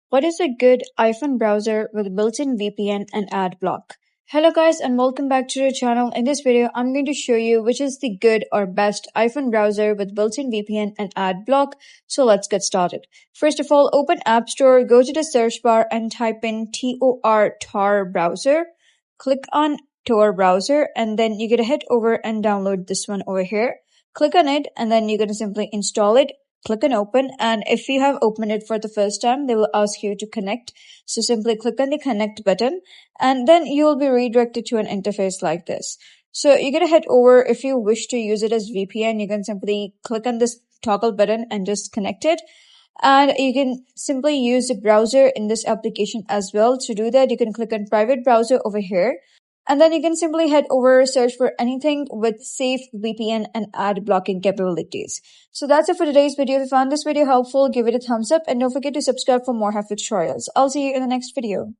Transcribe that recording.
What is a good iPhone browser with built-in VPN and ad block? Hello guys and welcome back to the channel. In this video, I'm going to show you which is the good or best iPhone browser with built-in VPN and ad block. So let's get started. First of all, open App Store, go to the search bar and type in Tor browser. Click on Tor browser and then you're going to head over and download this one over here. Click on it and then you're going to simply install it. Click on open, and if you have opened it for the first time, they will ask you to connect. So simply click on the connect button and then you will be redirected to an interface like this. So you're going to head over. If you wish to use it as VPN, you can simply click on this toggle button and just connect it. And you can simply use the browser in this application as well. To do that, you can click on private browser over here. And then you can simply head over, search for anything with safe VPN and ad blocking capabilities. So that's it for today's video. If you found this video helpful, give it a thumbs up and don't forget to subscribe for more helpful tutorials. I'll see you in the next video.